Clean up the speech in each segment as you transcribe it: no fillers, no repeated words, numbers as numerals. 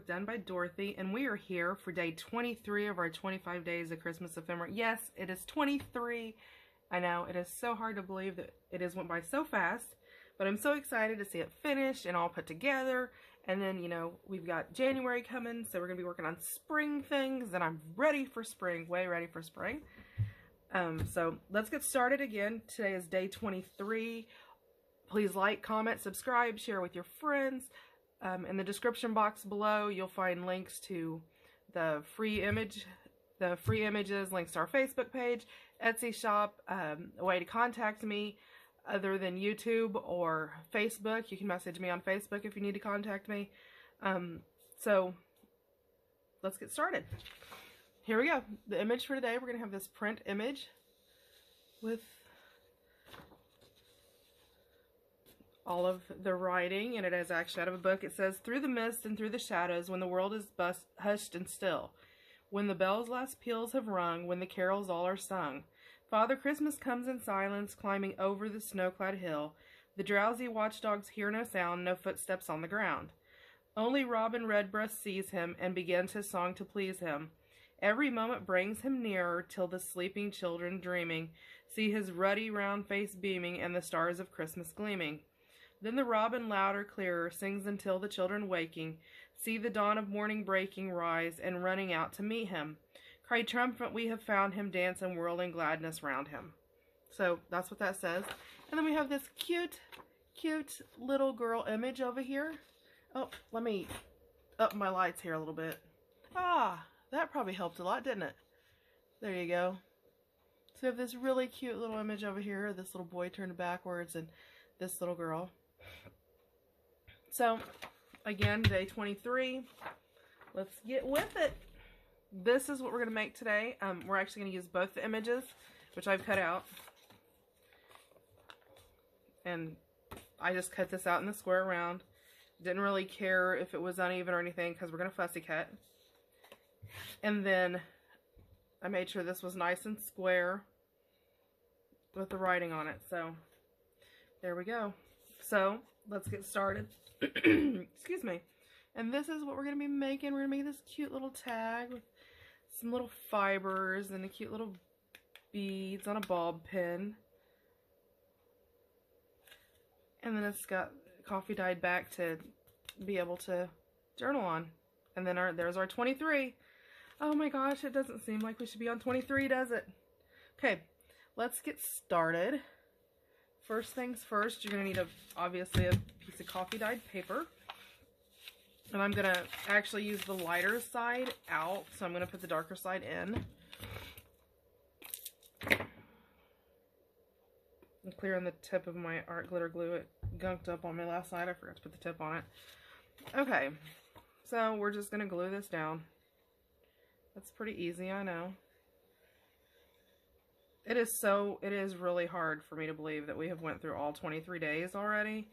Done by Dorothy, and we are here for day 23 of our 25 days of Christmas ephemera. Yes, it is 23. I know, it is so hard to believe that it has went by so fast, but I'm so excited to see it finished and all put together. And then, you know, we've got January coming, so we're going to be working on spring things, and I'm ready for spring, way ready for spring. So let's get started again. Today is day 23. Please like, comment, subscribe, share with your friends. In the description box below, you'll find links to the free images, links to our Facebook page, Etsy shop, a way to contact me other than YouTube or Facebook. You can message me on Facebook if you need to contact me. So let's get started. Here we go. The image for today, we're going to have this print image with all of the writing, and it is actually out of a book. It says, "Through the mist and through the shadows, when the world is hushed and still, when the bell's last peals have rung, when the carols all are sung, Father Christmas comes in silence, climbing over the snow-clad hill. The drowsy watchdogs hear no sound, no footsteps on the ground. Only Robin Redbreast sees him, and begins his song to please him. Every moment brings him nearer, till the sleeping children dreaming see his ruddy round face beaming, and the stars of Christmas gleaming. Then the robin louder, clearer, sings until the children waking see the dawn of morning breaking, rise, and running out to meet him, cry triumphant, we have found him, dance and whirl in gladness round him." So that's what that says. And then we have this cute, cute little girl image over here. Oh, let me up my lights here a little bit. Ah, that probably helped a lot, didn't it? There you go. So we have this really cute little image over here, this little boy turned backwards, and this little girl. So, again, day 23. Let's get with it. This is what we're going to make today. We're actually going to use both the images, which I've cut out. And I just cut this out in the square round. Didn't really care if it was uneven or anything, because we're going to fussy cut. And then I made sure this was nice and square with the writing on it. So there we go. So let's get started. Excuse me. And this is what we're going to be making. We're going to make this cute little tag with some little fibers and a cute little beads on a bob pin. And then it's got coffee dyed back to be able to journal on. And then there's our 23. Oh my gosh, it doesn't seem like we should be on 23, does it? Okay, let's get started. First things first, you're going to need obviously a piece of coffee dyed paper. And I'm going to actually use the lighter side out, so I'm going to put the darker side in. I'm clearing the tip of my art glitter glue. It gunked up on my last side. I forgot to put the tip on it. Okay, so we're just going to glue this down. That's pretty easy, I know. It is really hard for me to believe that we have went through all 23 days already.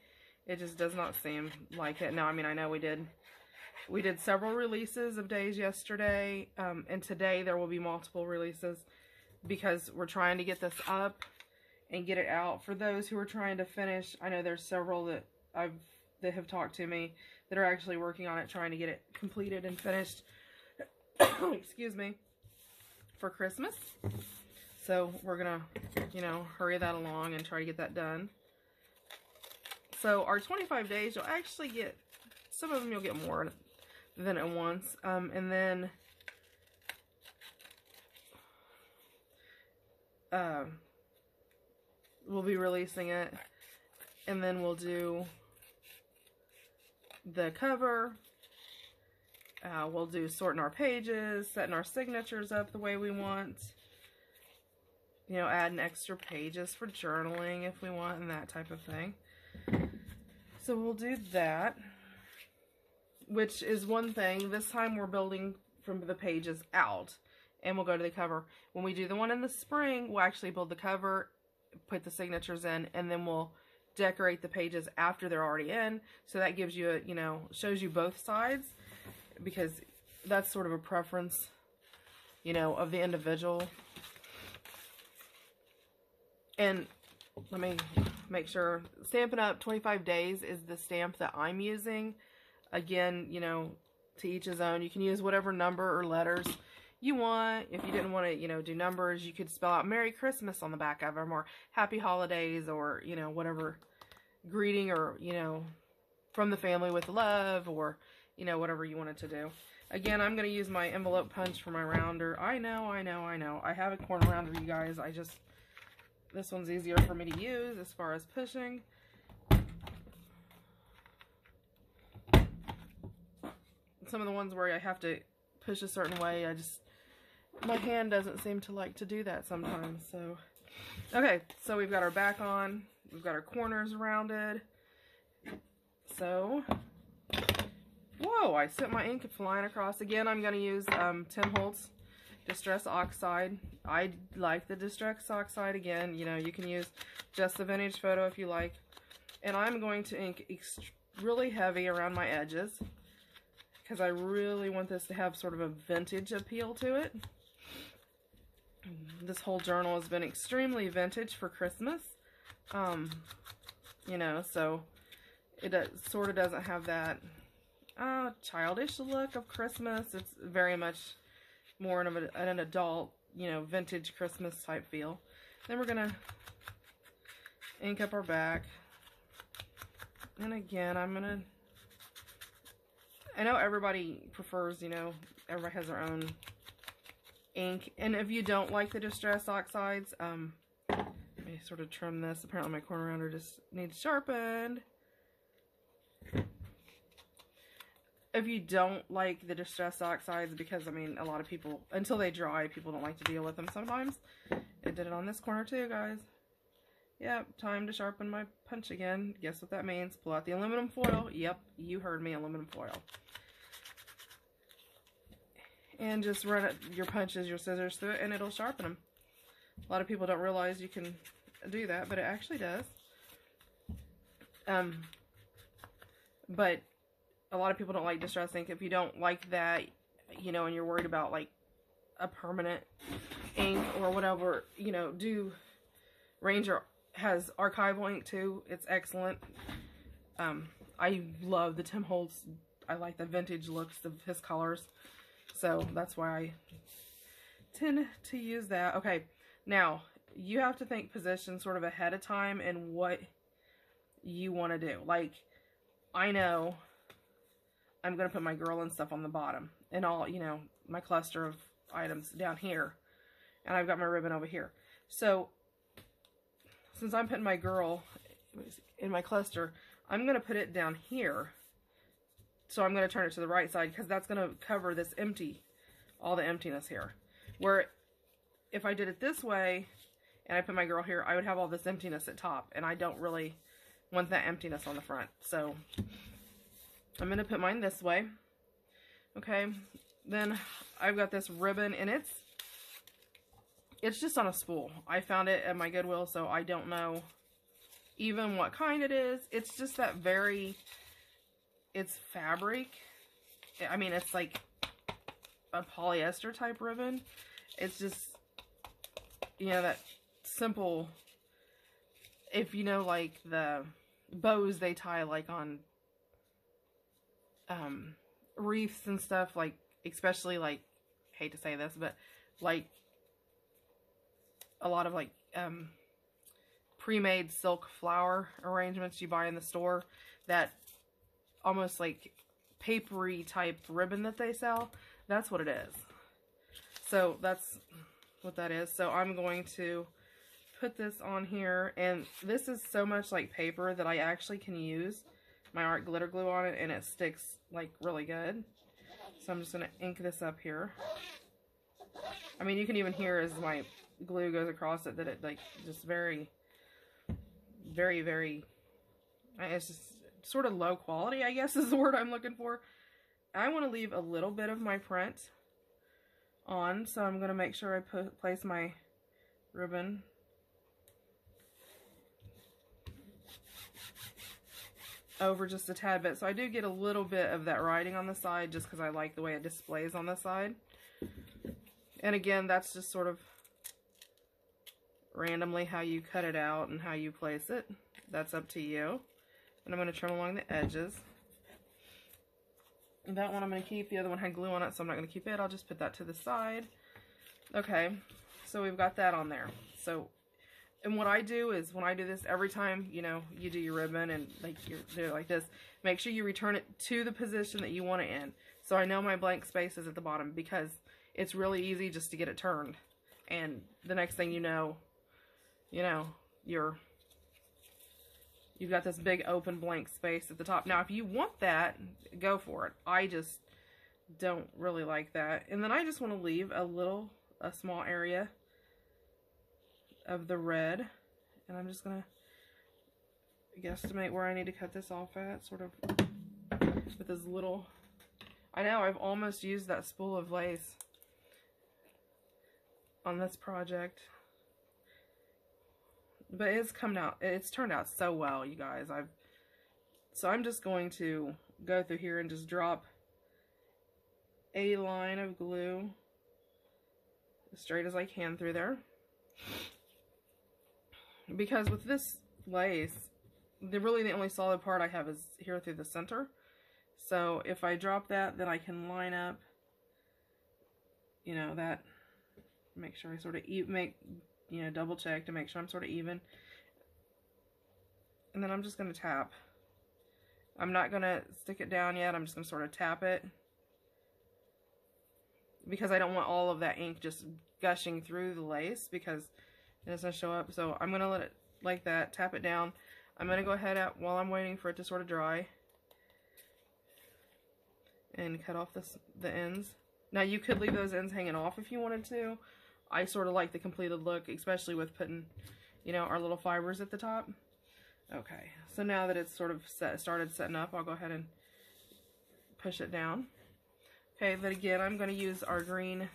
It just does not seem like it. Now, I mean, I know we did several releases of days yesterday, and today there will be multiple releases because we're trying to get this up and get it out. For those who are trying to finish, I know there's several that have talked to me that are actually working on it, trying to get it completed and finished. Excuse me, for Christmas. So we're gonna, you know, hurry that along and try to get that done. So our 25 days, you'll actually get, some of them you'll get more than at once. And then we'll be releasing it. And then we'll do the cover. We'll do sorting our pages, setting our signatures up the way we want. You know, adding extra pages for journaling if we want and that type of thing. So we'll do that, which is one thing. This time we're building from the pages out, and we'll go to the cover. When we do the one in the spring, we'll actually build the cover, put the signatures in, and then we'll decorate the pages after they're already in. So that gives you, you know, shows you both sides, because that's sort of a preference, you know, of the individual. And let me make sure, Stampin' Up! 25 Days is the stamp that I'm using. Again, you know, to each his own. You can use whatever number or letters you want. If you didn't want to, you know, do numbers, you could spell out Merry Christmas on the back of them, or Happy Holidays, or, you know, whatever greeting, or, you know, from the family with love, or, you know, whatever you wanted to do. Again, I'm going to use my envelope punch for my rounder. I know. I have a corner rounder, you guys. This one's easier for me to use as far as pushing. Some of the ones where I have to push a certain way, my hand doesn't seem to like to do that sometimes. So, okay, so we've got our back on. We've got our corners rounded. So, whoa, I sent my ink flying across. Again, I'm going to use Tim Holtz Distress Oxide. I like the Distress Oxide. Again, you know, you can use just the Vintage Photo if you like. And I'm going to ink really heavy around my edges, because I really want this to have sort of a vintage appeal to it. This whole journal has been extremely vintage for Christmas. You know, so it sort of doesn't have that childish look of Christmas. It's very much more of an adult, you know, vintage Christmas type feel. Then we're going to ink up our back. And again, I know everybody prefers, you know, everybody has their own ink. And if you don't like the Distress Oxides, let me sort of trim this. Apparently my corner rounder just needs sharpened. If you don't like the Distress Oxides, because, I mean, a lot of people, until they dry, people don't like to deal with them sometimes. It did it on this corner too, guys. Yep, time to sharpen my punch again. Guess what that means? Pull out the aluminum foil. Yep, you heard me, aluminum foil. And just run your punches, your scissors through it, and it'll sharpen them. A lot of people don't realize you can do that, but it actually does. But a lot of people don't like Distress ink. If you don't like that, you know, and you're worried about, like, a permanent ink or whatever, you know, Ranger has archival ink too. It's excellent. I love the Tim Holtz. I like the vintage looks of his colors. So that's why I tend to use that. Okay, now you have to think position sort of ahead of time and what you want to do. Like, I know I'm going to put my girl and stuff on the bottom, and all, you know, my cluster of items down here, and I've got my ribbon over here. So since I'm putting my girl in my cluster, I'm going to put it down here. So I'm going to turn it to the right side, because that's going to cover this all the emptiness here. Where if I did it this way and I put my girl here, I would have all this emptiness at top, and I don't really want that emptiness on the front. So I'm going to put mine this way. Okay, then I've got this ribbon, and it's just on a spool. I found it at my Goodwill, so I don't know even what kind it is. It's just that it's fabric. I mean, it's like a polyester type ribbon. It's just, you know, that simple, if you know, like the bows they tie like on wreaths and stuff, like, especially, like, hate to say this, but like a lot of like pre-made silk flower arrangements you buy in the store, that almost like papery type ribbon that they sell, that's what it is. So that's what that is. So I'm going to put this on here, and this is so much like paper that I actually can use my art glitter glue on it, and it sticks like really good. So I'm just going to ink this up here. I mean, you can even hear as my glue goes across it that it, like, just very, very, very, it's just sort of low quality, I guess is the word I'm looking for. I want to leave a little bit of my print on, so I'm going to make sure I place my ribbon over just a tad bit. So I do get a little bit of that writing on the side, just because I like the way it displays on the side. And again, that's just sort of randomly how you cut it out and how you place it. That's up to you. And I'm going to trim along the edges. That one I'm going to keep. The other one had glue on it, so I'm not going to keep it. I'll just put that to the side. Okay, so we've got that on there. So, and what I do is, when I do this, every time, you know, you do your ribbon and like you do it like this, make sure you return it to the position that you want it in. So I know my blank space is at the bottom, because it's really easy just to get it turned. And the next thing you know, you've got this big open blank space at the top. Now, if you want that, go for it. I just don't really like that. And then I just want to leave a small area of the red. And I'm just going to guesstimate where I need to cut this off at, sort of with this little... I know, I've almost used that spool of lace on this project. But it's turned out so well, you guys. So I'm just going to go through here and just drop a line of glue as straight as I can through there. Because with this lace, really the only solid part I have is here through the center. So if I drop that, then I can line up, you know, that, make sure I sort of double check to make sure I'm sort of even. And then I'm just going to tap. I'm not going to stick it down yet. I'm just going to sort of tap it, because I don't want all of that ink just gushing through the lace, because it doesn't show up. So I'm going to let it like that, tap it down. I'm going to go ahead while I'm waiting for it to sort of dry, and cut off the ends. Now, you could leave those ends hanging off if you wanted to. I sort of like the completed look, especially with putting, you know, our little fibers at the top. Okay, so now that it's sort of started setting up, I'll go ahead and push it down. Okay, then again, I'm going to use our green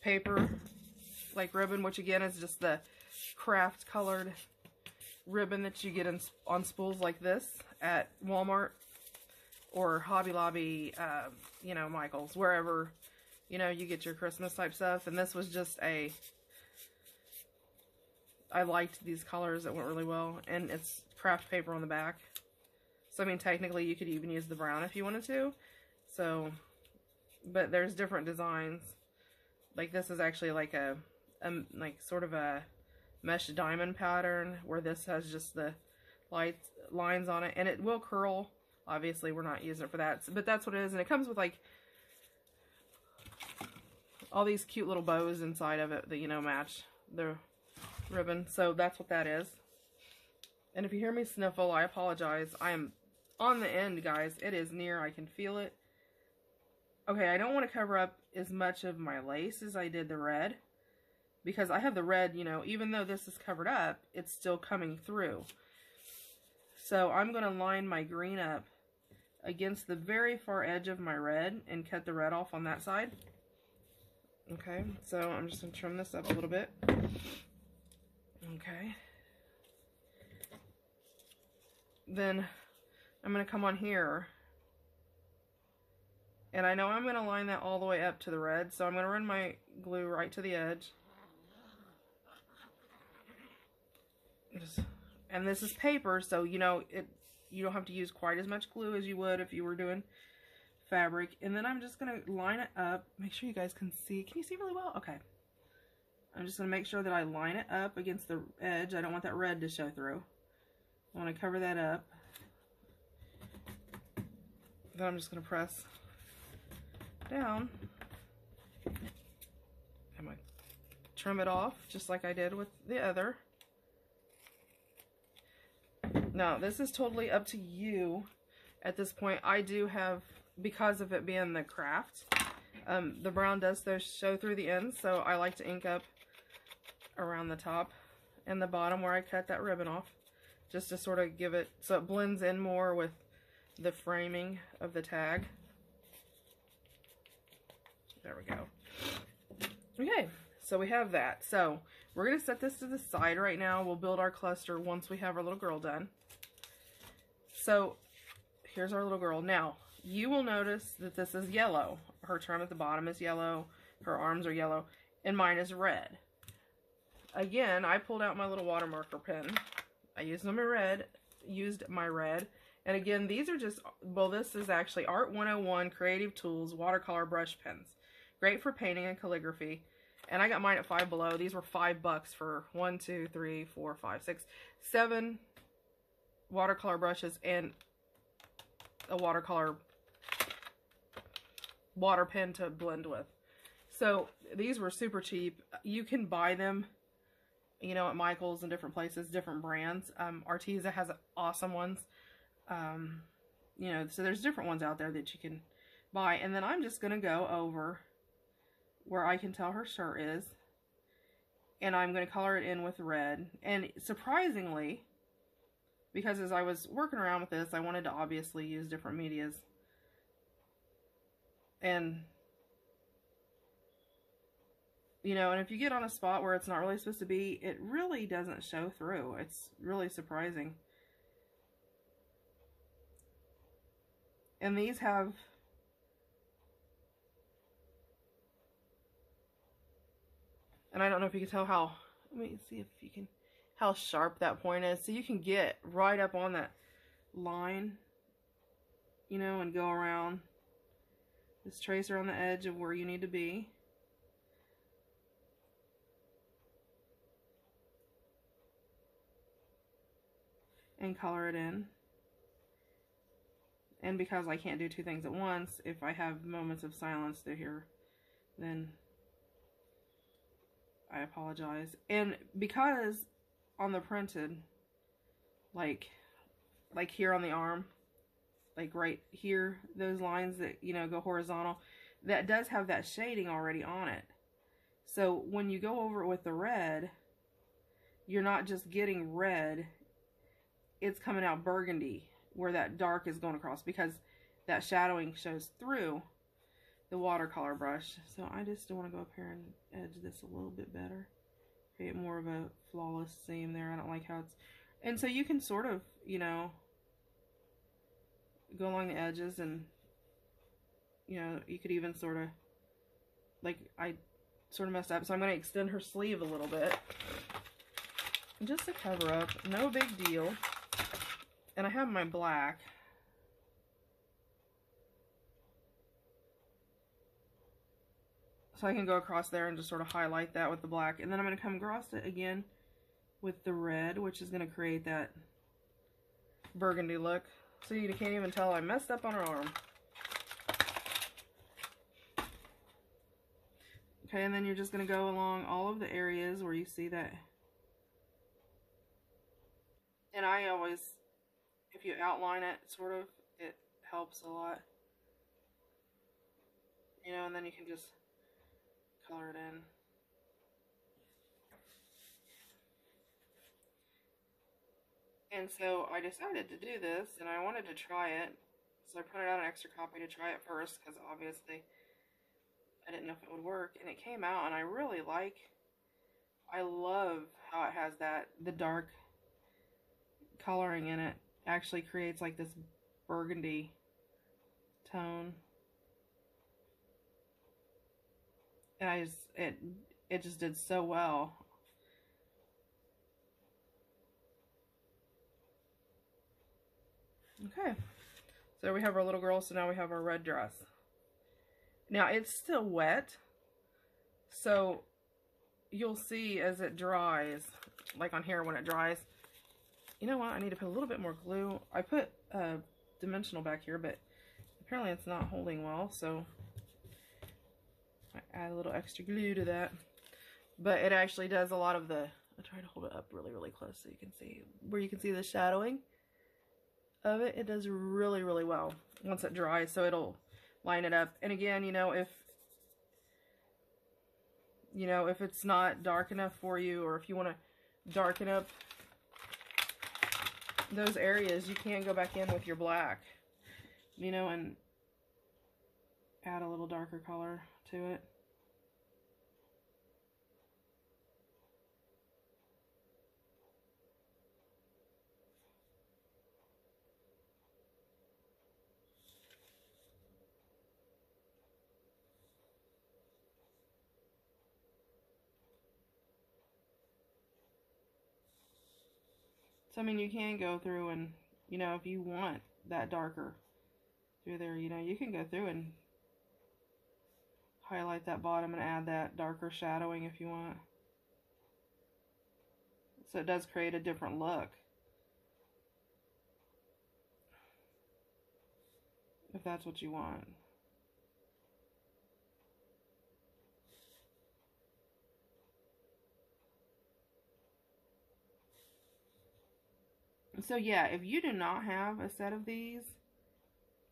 paper, like ribbon, which again is just the craft colored ribbon that you get on spools like this at Walmart or Hobby Lobby, you know, Michael's, wherever, you know, you get your Christmas type stuff. And this was just I liked these colors that went really well, and it's craft paper on the back. So, I mean, technically you could even use the brown if you wanted to. So, but there's different designs. Like this is actually like like sort of a mesh diamond pattern, where this has just the light lines on it, and it will curl. Obviously, we're not using it for that, but that's what it is. And it comes with like all these cute little bows inside of it that, you know, match the ribbon. So that's what that is. And if you hear me sniffle, I apologize. I am on the end, guys. It is near. I can feel it. Okay, I don't want to cover up as much of my lace as I did the red, because I have the red, you know, even though this is covered up, it's still coming through. So I'm going to line my green up against the very far edge of my red and cut the red off on that side. Okay, so I'm just going to trim this up a little bit. Okay. Then I'm going to come on here, and I know I'm going to line that all the way up to the red, so I'm going to run my glue right to the edge. And this is paper, so, you know, you don't have to use quite as much glue as you would if you were doing fabric. And then I'm just going to line it up. Make sure you guys can see. Can you see really well? Okay. I'm just going to make sure that I line it up against the edge. I don't want that red to show through. I want to cover that up. Then I'm just going to press down. I'm going to trim it off just like I did with the other. Now, this is totally up to you at this point. I do have, because of it being the craft, the brown does show through the ends, so I like to ink up around the top and the bottom where I cut that ribbon off, just to sort of give it, so it blends in more with the framing of the tag. There we go. Okay, so we have that. So we're going to set this to the side right now. We'll build our cluster once we have our little girl done. So here's our little girl. Now, you will notice that this is yellow. Her trim at the bottom is yellow. Her arms are yellow. And mine is red. Again, I pulled out my little water marker pen. I used my red, And again, these are just, well, this is actually Art 101 Creative Tools Watercolor Brush Pens. Great for painting and calligraphy. And I got mine at Five Below. These were $5 for 1, 2, 3, 4, 5, 6, 7 watercolor brushes and a watercolor water pen to blend with. So these were super cheap. You can buy them, you know, at Michael's and different places, different brands. Arteza has awesome ones. You know, so there's different ones out there that you can buy. And then I'm just going to go over where I can tell her shirt is, and I'm going to color it in with red. And surprisingly, because as I was working around with this, I wanted to obviously use different medias. And, you know, and if you get on a spot where it's not really supposed to be, it really doesn't show through. It's really surprising. And these have, and I don't know if you can tell how, let me see if you can, how sharp that point is. So you can get right up on that line, you know, and go around. Just trace around the edge of where you need to be. And color it in. And because I can't do two things at once, if I have moments of silence through here, then I apologize. And because on the printed, like here on the arm, like right here, those lines that, you know, go horizontal, that does have that shading already on it. So when you go over it with the red, you're not just getting red, it's coming out burgundy where that dark is going across, because that shadowing shows through the watercolor brush. So I just want to go up here and edge this a little bit better, create more of a flawless seam there. I don't like how it's, and so you can sort of, you know, go along the edges, and you know, you could even sort of, like I sort of messed up, so I'm going to extend her sleeve a little bit just to cover up, no big deal. And I have my black. So I can go across there and just sort of highlight that with the black. And then I'm going to come across it again with the red, which is going to create that burgundy look. So you can't even tell I messed up on her arm. Okay, and then you're just going to go along all of the areas where you see that. And I always, if you outline it, sort of, it helps a lot. You know, and then you can just color it in. And so I decided to do this, and I wanted to try it. So I printed out an extra copy to try it first, because obviously I didn't know if it would work. And it came out, and I really like, I love how it has that, the dark coloring in it actually creates like this burgundy tone. And I just, it just did so well. Okay, so we have our little girl, so now we have our red dress. Now it's still wet, so you'll see as it dries, like on here when it dries. You know what, I need to put a little bit more glue. I put dimensional back here, but apparently it's not holding well, so I add a little extra glue to that. But it actually does a lot of the, I'll try to hold it up really, really close so you can see, where you can see the shadowing of it. It does really, really well once it dries, so it'll line it up. And again, you know, if it's not dark enough for you, or if you want to darken up those areas, you can go back in with your black, you know, and add a little darker color to it. So, I mean, you can go through and, you know, if you want that darker through there. You know, you can go through and highlight that bottom and add that darker shadowing if you want. So it does create a different look, if that's what you want. So yeah, if you do not have a set of these,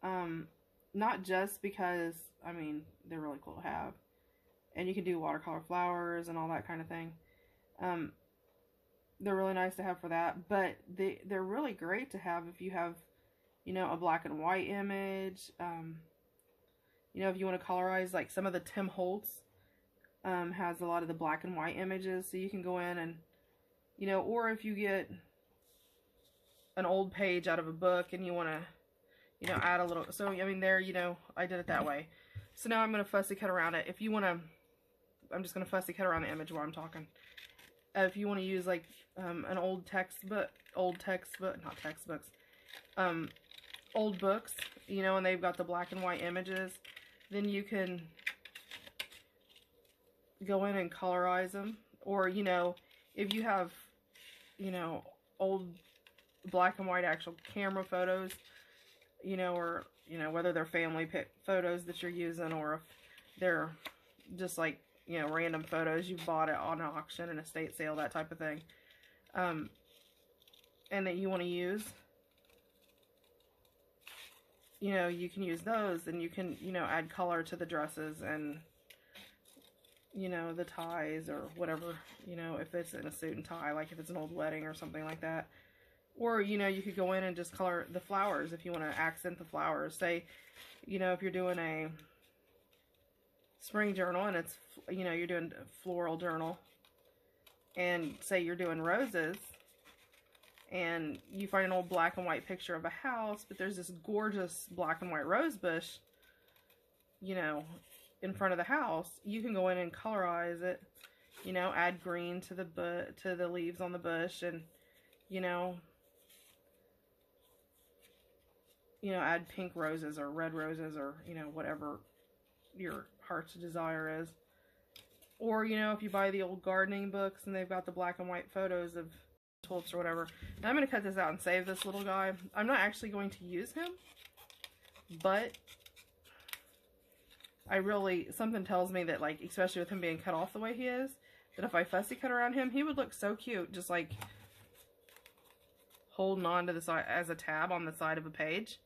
not just because, I mean, they're really cool to have, and you can do watercolor flowers and all that kind of thing. They're really nice to have for that, but they're really great to have if you have, you know, a black and white image. You know, if you want to colorize, like some of the Tim Holtz has a lot of the black and white images, so you can go in and, you know, or if you get an old page out of a book and you want to, you know, add a little, so I mean there, you know, I did it that way. So now I'm going to fussy cut around it. If you want to, I'm just going to fussy cut around the image while I'm talking. If you want to use like an old textbook, not textbooks, old books, you know, and they've got the black and white images, then you can go in and colorize them. Or, you know, if you have, you know, old black and white actual camera photos, you know, or, you know, whether they're family photos that you're using, or if they're just like, you know, random photos you bought it on an auction, an estate sale, that type of thing, and that you want to use, you know, you can use those, and you can, you know, add color to the dresses and, you know, the ties or whatever, you know, if it's in a suit and tie, like if it's an old wedding or something like that. Or, you know, you could go in and just color the flowers if you want to accent the flowers. Say, you know, if you're doing a spring journal and it's, you know, you're doing a floral journal, and say you're doing roses, and you find an old black and white picture of a house, but there's this gorgeous black and white rose bush, you know, in front of the house, you can go in and colorize it, you know, add green to the leaves on the bush, and, you know, add pink roses or red roses, or, you know, whatever your heart's desire is. Or, you know, if you buy the old gardening books and they've got the black and white photos of tulips or whatever. Now I'm going to cut this out and save this little guy. I'm not actually going to use him, but something tells me that, like, especially with him being cut off the way he is, that if I fussy cut around him, he would look so cute, just like holding on to the side as a tab on the side of a page.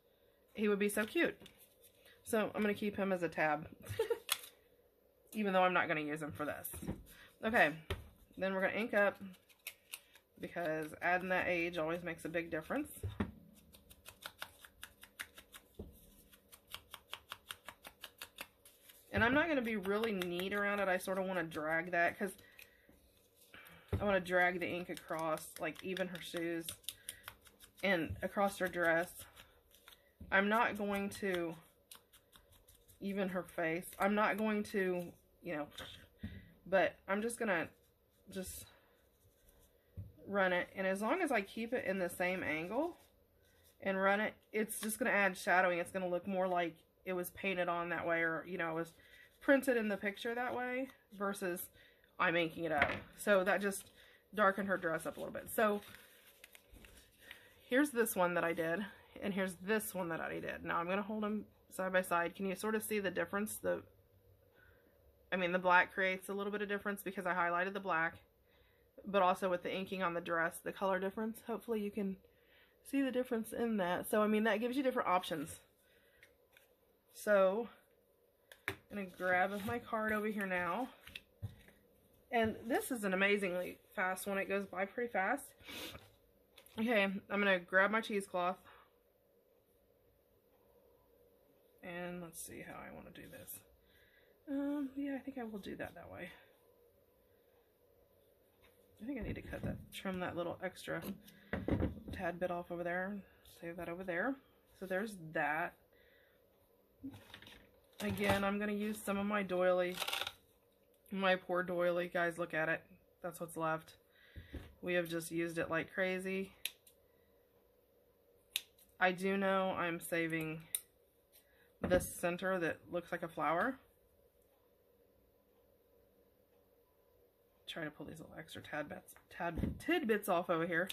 He would be so cute. So I'm going to keep him as a tab, even though I'm not going to use him for this. Okay, then we're going to ink up, because adding that age always makes a big difference. And I'm not going to be really neat around it. I sort of want to drag that, because I want to drag the ink across, like even her shoes and across her dress. I'm not going to even her face. I'm not going to, you know, but I'm just going to just run it. And as long as I keep it in the same angle and run it, it's just going to add shadowing. It's going to look more like it was painted on that way, or, you know, it was printed in the picture that way, versus I'm inking it up. So that just darkened her dress up a little bit. So here's this one that I did, and here's this one that I did. Now I'm going to hold them side by side. Can you sort of see the difference? The black creates a little bit of difference because I highlighted the black, but also with the inking on the dress, the color difference. Hopefully you can see the difference in that. So, I mean, that gives you different options. So, I'm going to grab my card over here now. And this is an amazingly fast one. It goes by pretty fast. Okay, I'm going to grab my cheesecloth. And let's see how I want to do this. Yeah, I think I will do that way. I think I need to trim that little extra tad bit off over there. Save that over there. So there's that. Again, I'm going to use some of my doily. My poor doily. Guys, look at it. That's what's left. We have just used it like crazy. I do know I'm saving this center that looks like a flower. Try to pull these little extra tidbits off over here.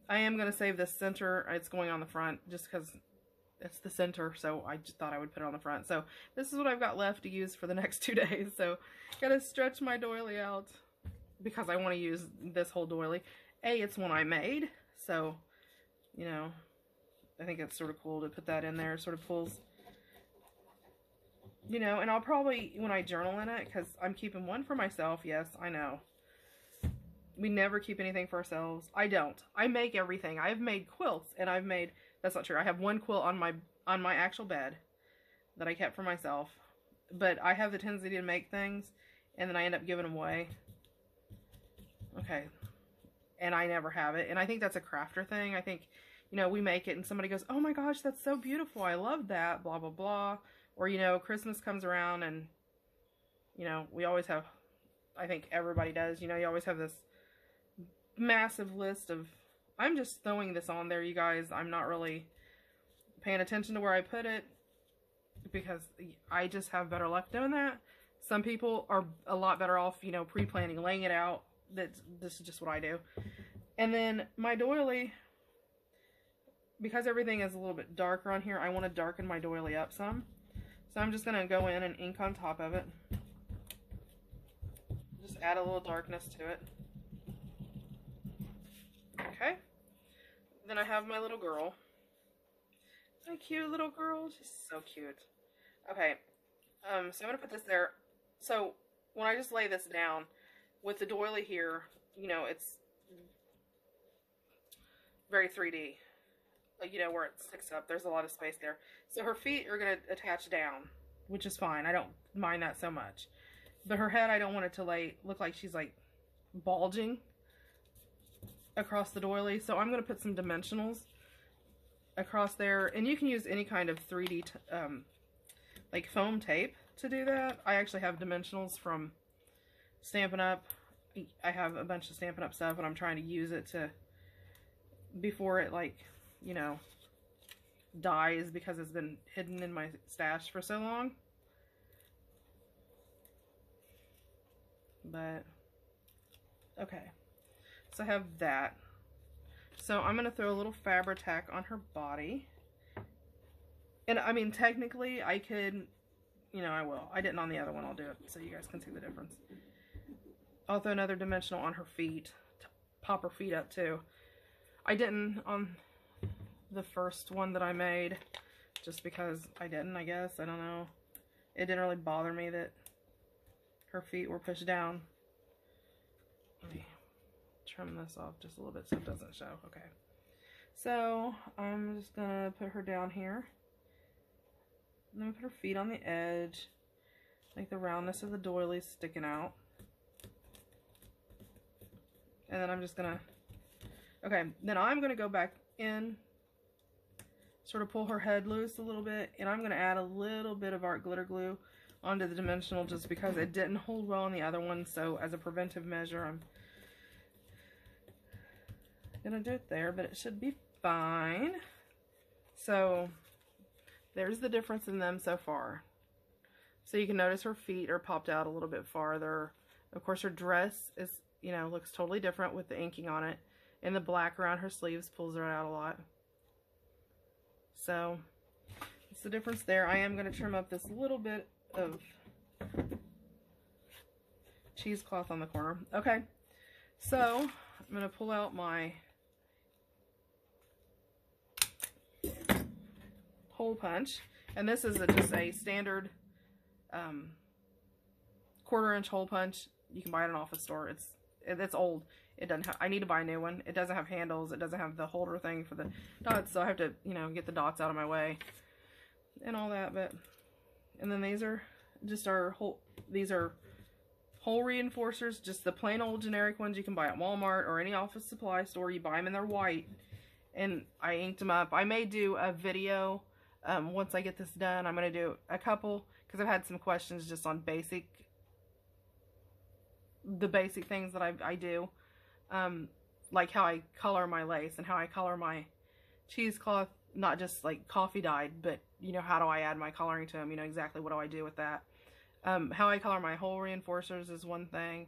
I am going to save this center. It's going on the front just because it's the center, so I just thought I would put it on the front. So this is what I've got left to use for the next 2 days. So gotta stretch my doily out because I want to use this whole doily. It's one I made, so you know, I think it's sort of cool to put that in there. It sort of pulls, you know, and I'll probably, when I journal in it, because I'm keeping one for myself. Yes, I know. We never keep anything for ourselves. I don't. I make everything. I've made quilts, and I've made, that's not true. I have one quilt on my actual bed that I kept for myself. But I have the tendency to make things, and then I end up giving them away. Okay. And I never have it. And I think that's a crafter thing. I think, you know, we make it, and somebody goes, oh my gosh, that's so beautiful. I love that, blah, blah, blah. Or, you know, Christmas comes around, and, you know, we always have, I think everybody does, you know, you always have this massive list of, I'm just throwing this on there, you guys. I'm not really paying attention to where I put it because I just have better luck doing that. Some people are a lot better off, you know, pre-planning, laying it out. This is just what I do. And then my doily, because everything is a little bit darker on here, I want to darken my doily up some. So I'm just going to go in and ink on top of it. Just add a little darkness to it. Okay. Then I have my little girl. My cute little girl. She's so cute. Okay. So I'm going to put this there. So when I just lay this down, with the doily here, you know, it's very 3D. Like, you know, where it sticks up, there's a lot of space there. So her feet are going to attach down, which is fine. I don't mind that so much. But her head, I don't want it to look like she's like bulging across the doily. So I'm going to put some dimensionals across there. And you can use any kind of 3D, like foam tape to do that. I actually have dimensionals from Stampin' Up. I have a bunch of Stampin' Up stuff, and I'm trying to use it to, before it, like, you know, dies because it's been hidden in my stash for so long. But, okay. So I have that. So I'm going to throw a little Fabri-Tac on her body. And, I mean, technically, I could, you know, I will. I didn't on the other one. I'll do it so you guys can see the difference. I'll throw another dimensional on her feet to pop her feet up, too. I didn't on the first one that I made, just because I didn't, I guess. I don't know. It didn't really bother me that her feet were pushed down. Let me trim this off just a little bit so it doesn't show. Okay. So, I'm just going to put her down here. I'm going to put her feet on the edge. Like the roundness of the doily sticking out. And then I'm just going to, okay, then I'm going to go back in, sort of pull her head loose a little bit, and I'm going to add a little bit of art glitter glue onto the dimensional just because it didn't hold well on the other one. So as a preventive measure, I'm going to do it there, but it should be fine. So there's the difference in them so far. So you can notice her feet are popped out a little bit farther. Of course, her dress is, you know, looks totally different with the inking on it. And the black around her sleeves pulls her out a lot. So, it's the difference there. I am going to trim up this little bit of cheesecloth on the corner. Okay, so I'm going to pull out my hole punch. And this is just a standard 1/4-inch hole punch. You can buy it at an office store. It's old. It doesn't have, I need to buy a new one. It doesn't have handles. It doesn't have the holder thing for the dots, so I have to, you know, get the dots out of my way and all that. But, and then these are just our hole, these are hole reinforcers, just the plain old generic ones you can buy at Walmart or any office supply store. You buy them and they're white. And I inked them up. I may do a video once I get this done. I'm going to do a couple, because I've had some questions just on the basic things that I do. Like how I color my lace and how I color my cheesecloth, not just like coffee dyed, but you know, how do I add my coloring to them? You know, exactly what do I do with that? How I color my hole reinforcers is one thing.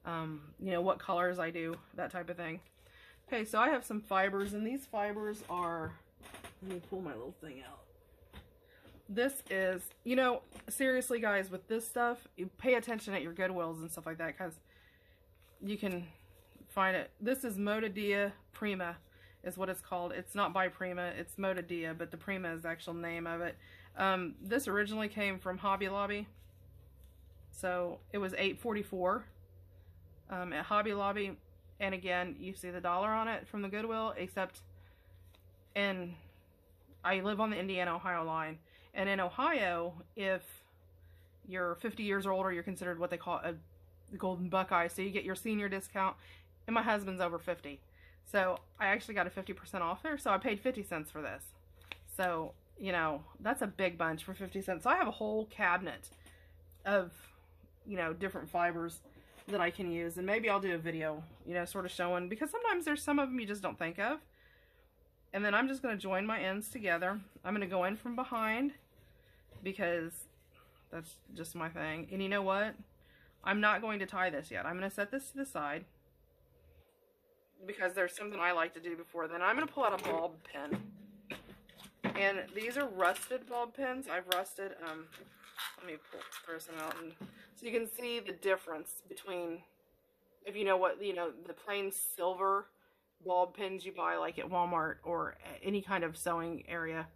You know, what colors I do, that type of thing. Okay, so I have some fibers, and these fibers are, let me pull my little thing out. This is, you know, seriously guys, with this stuff, you pay attention at your Goodwills and stuff like that, because you can find it. This is Moda Prima is what it's called. It's not by Prima, it's Moda, but the Prima is the actual name of it. This originally came from Hobby Lobby. So it was $8.44 at Hobby Lobby. And again, you see the dollar on it from the Goodwill, except I live on the Indiana-Ohio line. And in Ohio, if you're 50 years or older, you're considered what they call a golden buckeye. So you get your senior discount. And my husband's over 50. So I actually got a 50% off there. So I paid 50 cents for this. So, you know, that's a big bunch for 50 cents. So I have a whole cabinet of, you know, different fibers that I can use. And maybe I'll do a video, you know, sort of showing, because sometimes there's some of them you just don't think of. And then I'm just going to join my ends together. I'm going to go in from behind, because that's just my thing. And you know what? I'm not going to tie this yet. I'm going to set this to the side, because there's something I like to do before then. I'm going to pull out a bulb pen. And these are rusted bulb pens. I've rusted, let me throw some out, and so you can see the difference between, if you know what, you know, the plain silver bulb pens you buy like at Walmart or any kind of sewing area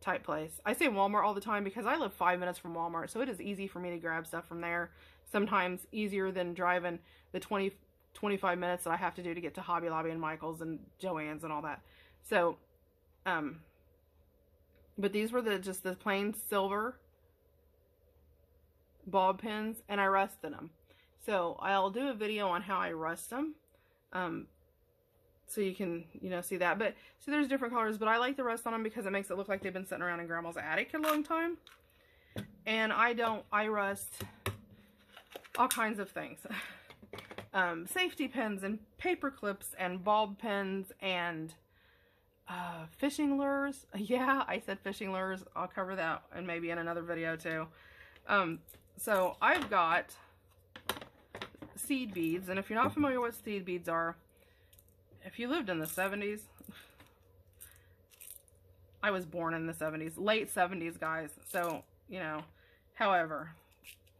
type place. I say Walmart all the time because I live 5 minutes from Walmart, so it is easy for me to grab stuff from there. Sometimes easier than driving the 25 minutes that I have to do to get to Hobby Lobby and Michael's and Joann's and all that. So, but these were just the plain silver bulb pens, and I rusted them. So I'll do a video on how I rust them, so you can, you know, see that. But so there's different colors, but I like the rust on them because it makes it look like they've been sitting around in Grandma's attic a long time. And I rust all kinds of things. Safety pins and paper clips and bulb pens and fishing lures. Yeah, I said fishing lures. I'll cover that and maybe in another video too. So I've got seed beads, and if you're not familiar with what seed beads are, if you lived in the 70s, I was born in the 70s, late 70s, guys. So, you know, however,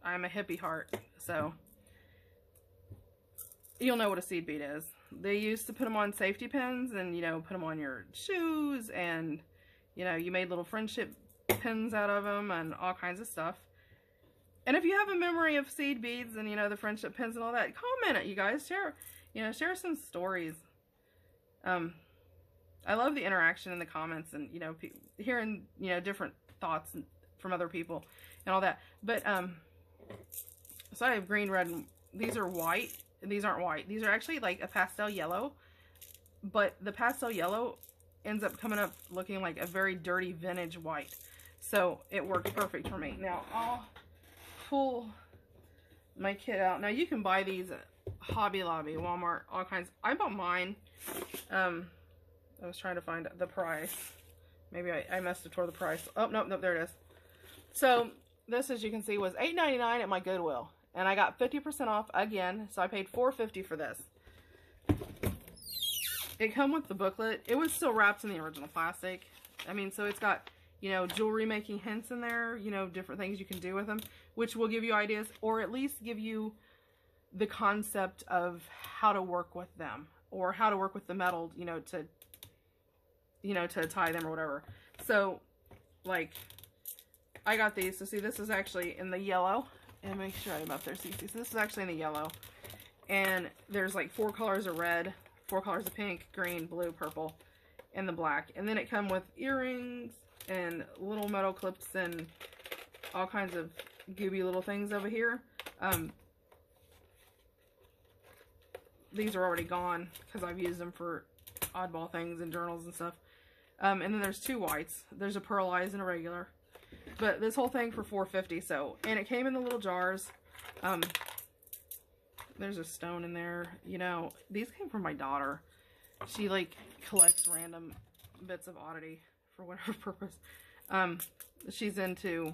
I'm a hippie heart, so you'll know what a seed bead is. They used to put them on safety pins and, you know, put them on your shoes, and, you know, you made little friendship pins out of them and all kinds of stuff. And if you have a memory of seed beads and, you know, the friendship pins and all that, comment it, you guys. Share some stories. I love the interaction in the comments and, you know, hearing, you know, different thoughts from other people and all that. But, so I have green, red, and these are white. And these aren't white. These are actually like a pastel yellow. But the pastel yellow ends up coming up looking like a very dirty vintage white. So it worked perfect for me. Now, I'll pull my kit out. Now, you can buy these at Hobby Lobby, Walmart, all kinds. I bought mine. I was trying to find the price. Maybe I must have tore the price. Oh, no, there it is. So, this, as you can see, was $8.99 at my Goodwill. And I got 50% off again, so I paid $4.50 for this. It come with the booklet. It was still wrapped in the original plastic. I mean, so it's got, you know, jewelry making hints in there, you know, different things you can do with them, which will give you ideas, or at least give you the concept of how to work with them, or how to work with the metal, you know, to tie them or whatever. So, like, I got these. So, see, this is actually in the yellow. And make sure I'm up there. See, so this is actually in the yellow. And there's like 4 colors of red, 4 colors of pink, green, blue, purple, and the black. And then it come with earrings and little metal clips and all kinds of gooby little things over here. These are already gone because I've used them for oddball things and journals and stuff. And then there's 2 whites. There's a pearlized and a regular. But this whole thing for $4.50, so, and it came in the little jars. There's a stone in there, you know. These came from my daughter. She, like, collects random bits of oddity for whatever purpose. She's into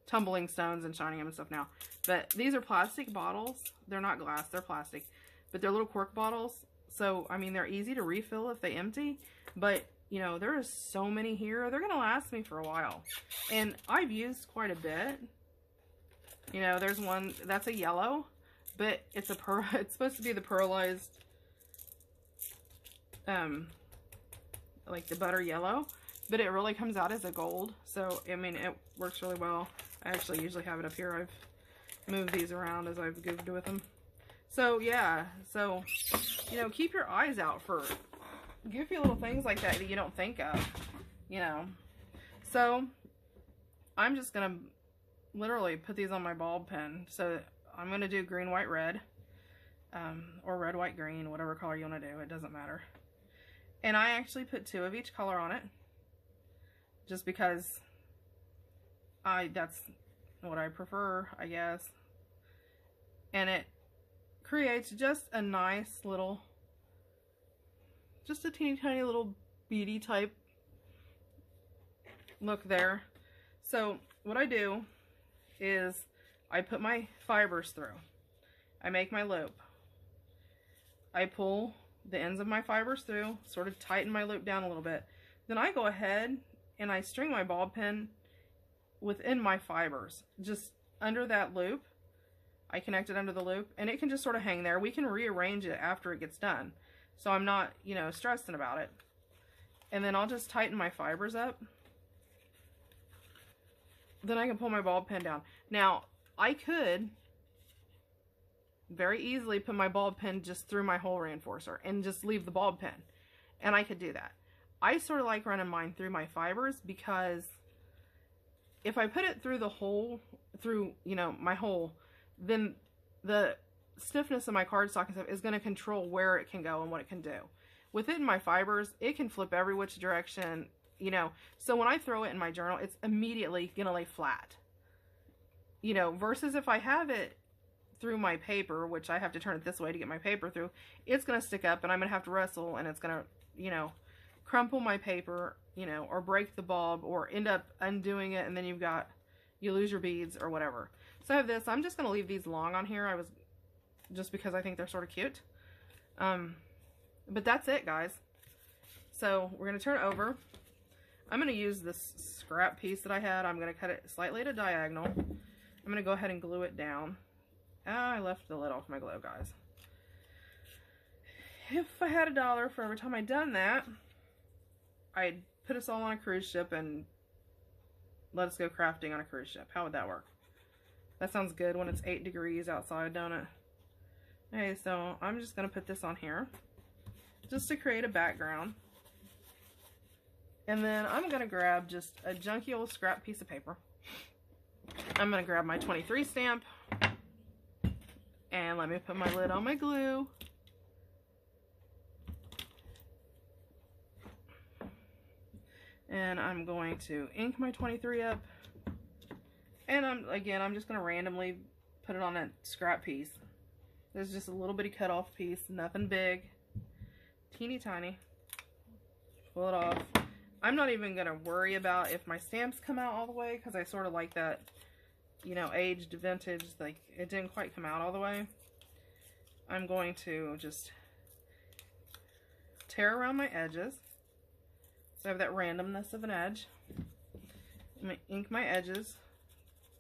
tumbling stones and shining them and stuff now. But these are plastic bottles. They're not glass, they're plastic. But they're little cork bottles. So, I mean, they're easy to refill if they empty. But, you know, there is so many here. They're going to last me for a while. And I've used quite a bit. You know, there's one, that's a yellow. But it's it's supposed to be the pearlized, like the butter yellow. But it really comes out as a gold. So, I mean, it works really well. I actually usually have it up here. I've moved these around as I've goofed with them. So, yeah. So, you know, keep your eyes out for goofy little things like that that you don't think of. You know. So, I'm just going to literally put these on my bulb pen. So, I'm going to do green, white, red. Or red, white, green. Whatever color you want to do. It doesn't matter. And I actually put 2 of each color on it. Just because that's what I prefer, I guess. And it creates just a nice little, just a teeny tiny little beady type look there. So what I do is I put my fibers through. I make my loop. I pull the ends of my fibers through, sort of tighten my loop down a little bit. Then I go ahead and I string my ball pen within my fibers, just under that loop. I connect it under the loop, and it can just sort of hang there. We can rearrange it after it gets done, so I'm not, you know, stressing about it. And then I'll just tighten my fibers up. Then I can pull my ball pen down. Now, I could very easily put my bulb pen just through my hole reinforcer and just leave the bulb pen, and I could do that. I sort of like running mine through my fibers because if I put it through the hole, through, you know, my hole, then the stiffness of my cardstock and stuff is going to control where it can go and what it can do. Within my fibers, it can flip every which direction, you know. So when I throw it in my journal, it's immediately going to lay flat. You know, versus if I have it through my paper, which I have to turn it this way to get my paper through, it's going to stick up and I'm going to have to wrestle, and it's going to, you know, crumple my paper, you know, or break the bulb, or end up undoing it, and then you lose your beads or whatever. So I have this. I'm just going to leave these long on here. Just because I think they're sort of cute. But that's it, guys. So we're going to turn it over. I'm going to use this scrap piece that I had. I'm going to cut it slightly at a diagonal. I'm going to go ahead and glue it down. I left the lid off my glue, guys. If I had $1 for every time I'd done that, I'd put us all on a cruise ship and let us go crafting on a cruise ship. How would that work? That sounds good when it's 8 degrees outside, don't it? Okay, so I'm just going to put this on here just to create a background. And then I'm going to grab just a junky old scrap piece of paper. I'm going to grab my 23 stamp. And let me put my lid on my glue. And I'm going to ink my 23 up. And I'm just going to randomly put it on that scrap piece. There's just a little bitty cut off piece, nothing big. Teeny tiny. Pull it off. I'm not even going to worry about if my stamps come out all the way, because I sort of like that, you know, aged vintage, like it didn't quite come out all the way. I'm going to just tear around my edges. So I have that randomness of an edge. I'm going to ink my edges.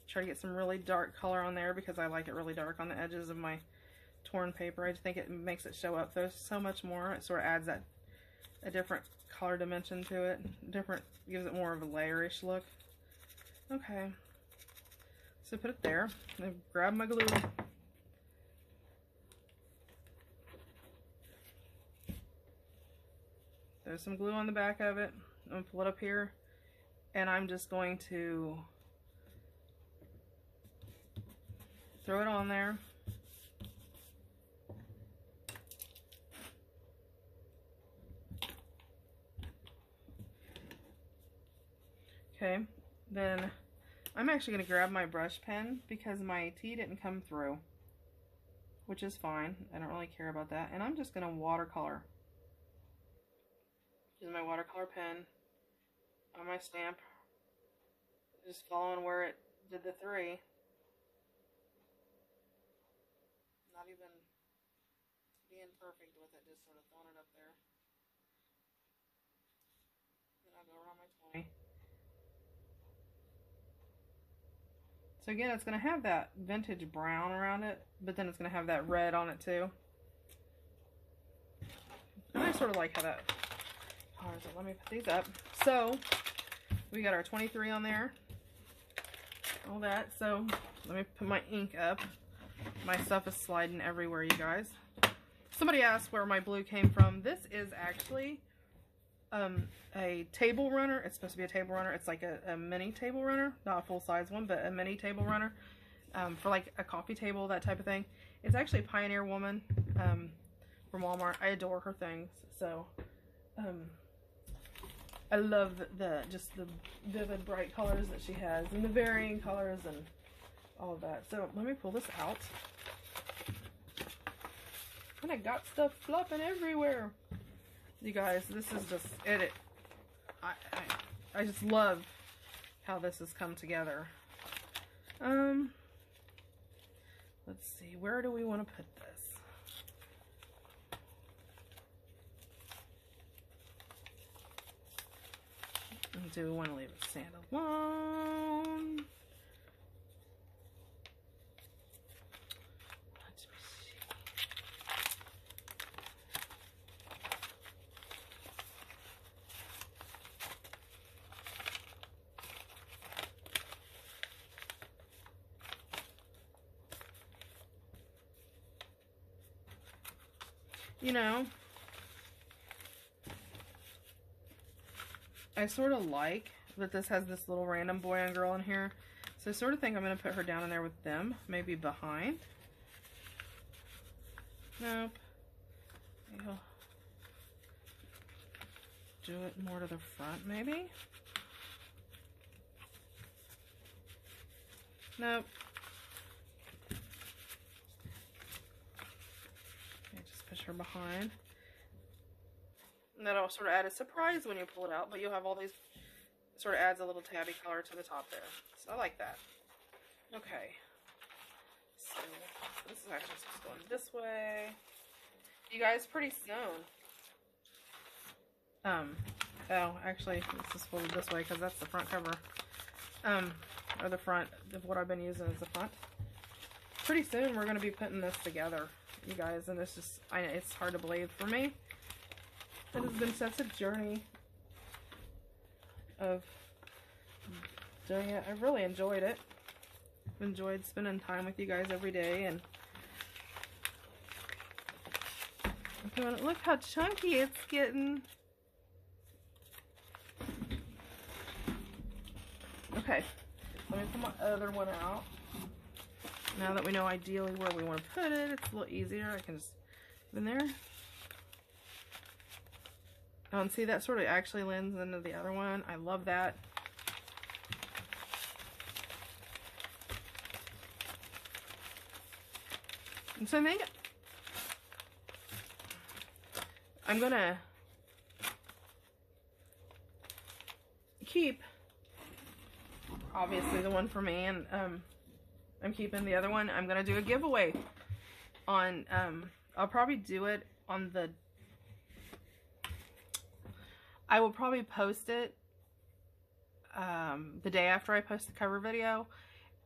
Try to get some really dark color on there because I like it really dark on the edges of my torn paper. I just think it makes it show up there's so much more. It sort of adds that a different color dimension to it. Gives it more of a layerish look. Okay. So put it there. I grab my glue. There's some glue on the back of it. I'm going to pull it up here. And I'm just going to throw it on there. Okay, then I'm actually going to grab my brush pen because my T didn't come through, which is fine. I don't really care about that. And I'm just going to watercolor Using my watercolor pen on my stamp. Just following where it did the 3. Not even being perfect with it, just sort of throwing it up there. Then I'll go around my 20. So again, it's going to have that vintage brown around it, but then it's going to have that red on it too. And I sort of like how that colors it. Let me put these up. So we got our 23 on there. All that. So let me put my ink up. My stuff is sliding everywhere, you guys. Somebody asked where my blue came from. This is actually a table runner. It's supposed to be a table runner. It's like a mini table runner, not a full-size one, but a mini table runner for like a coffee table, that type of thing. It's actually Pioneer Woman from Walmart. I adore her things. So I love just the vivid bright colors that she has and the varying colors and all of that. So let me pull this out. And I got stuff flopping everywhere. You guys, this is just it. I just love how this has come together. Let's see, where do we want to put this? Do we want to leave it stand alone? Let me see. You know, I sort of like that this has this little random boy and girl in here. So I sort of think I'm going to put her down in there with them. Maybe behind. Nope. Maybe I'll do it more to the front, maybe. Nope. Okay, just push her behind. And that'll sort of add a surprise when you pull it out, but you'll have all these, sort of adds a little tabby color to the top there. So I like that. Okay. So this is actually just going this way. You guys, pretty soon. Oh, actually, this is folded this way because that's the front cover. Or the front of what I've been using as the front. Pretty soon we're going to be putting this together, you guys, and it's just, I know it's hard to believe for me. It has been such a journey of doing it. I've really enjoyed it. I've enjoyed spending time with you guys every day, and look how chunky it's getting. Okay, let me pull my other one out. Now that we know ideally where we want to put it, it's a little easier. I can just put it in there. Oh, and see, that sort of actually lends into the other one. I love that. And so I think I'm gonna keep, obviously, the one for me, and I'm keeping the other one. I'm gonna do a giveaway on, I'll probably do it on the, I will probably post it the day after I post the cover video,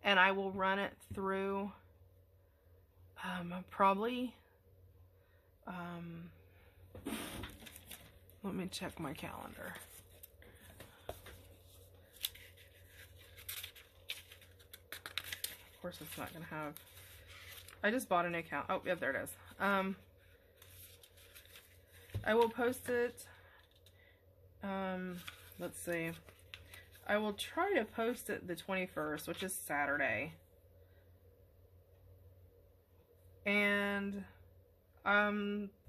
and I will run it through probably, let me check my calendar. Of course it's not gonna have, I just bought a new calendar. Oh, yeah, there it is. I will post it, let's see, I will try to post it the 21st, which is Saturday. And,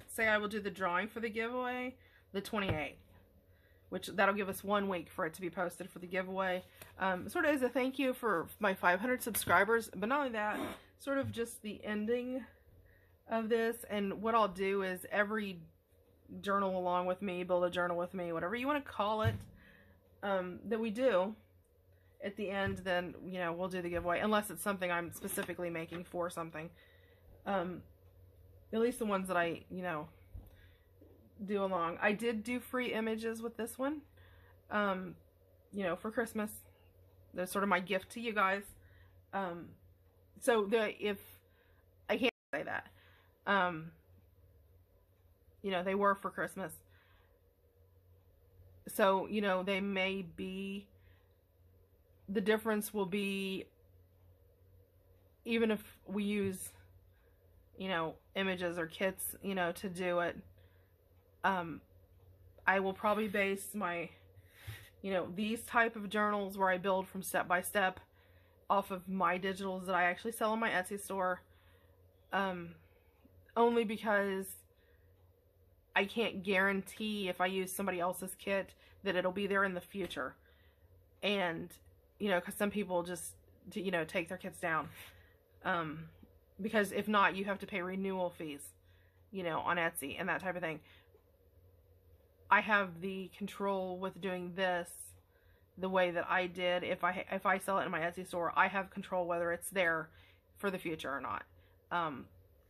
say I will do the drawing for the giveaway the 28th, which that'll give us 1 week for it to be posted for the giveaway. Sort of as a thank you for my 500 subscribers, but not only that, sort of just the ending of this. And what I'll do is every journal along with me, build a journal with me, whatever you want to call it, that we do at the end, then, you know, we'll do the giveaway, unless it's something I'm specifically making for something. At least the ones that I, you know, do along. I did do free images with this one, you know, for Christmas. That's sort of my gift to you guys. So if I can't say that, you know, they were for Christmas. So, you know, they may be, the difference will be, even if we use, you know, images or kits, you know, to do it, I will probably base my, you know, these type of journals where I build from step by step off of my digitals that I actually sell on my Etsy store, only because I can't guarantee if I use somebody else's kit that it'll be there in the future. And, you know, because some people just, you know, take their kits down. Because if not, you have to pay renewal fees, you know, on Etsy and that type of thing. I have the control with doing this the way that I did. If I sell it in my Etsy store, I have control whether it's there for the future or not.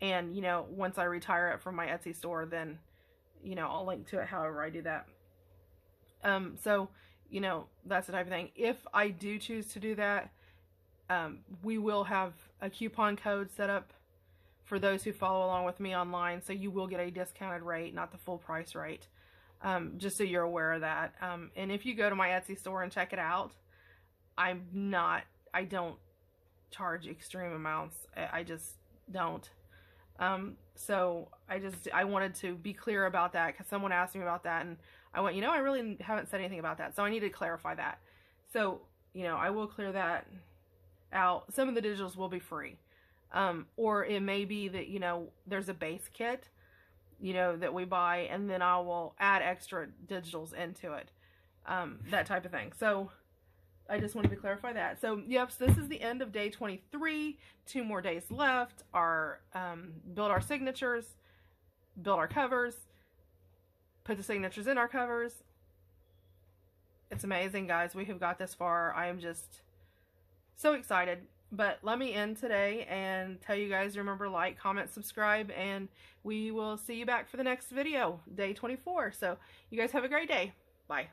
And, you know, once I retire it from my Etsy store, then, you know, I'll link to it however I do that. So, you know, that's the type of thing. If I do choose to do that, we will have a coupon code set up for those who follow along with me online. So you will get a discounted rate, not the full price rate. Just so you're aware of that. And if you go to my Etsy store and check it out, I don't charge extreme amounts. I just don't. So I wanted to be clear about that, because someone asked me about that, and I went, you know, I really haven't said anything about that. So I need to clarify that. So, you know, I will clear that out. Some of the digitals will be free. Or it may be that, you know, there's a base kit, you know, that we buy, and then I will add extra digitals into it. That type of thing. So I just wanted to clarify that. So, yep, so this is the end of day 23. 2 more days left. Build our signatures, build our covers, put the signatures in our covers. It's amazing, guys. We have got this far. I am just so excited. But let me end today and tell you guys to remember, like, comment, subscribe, and we will see you back for the next video, day 24. So you guys have a great day. Bye.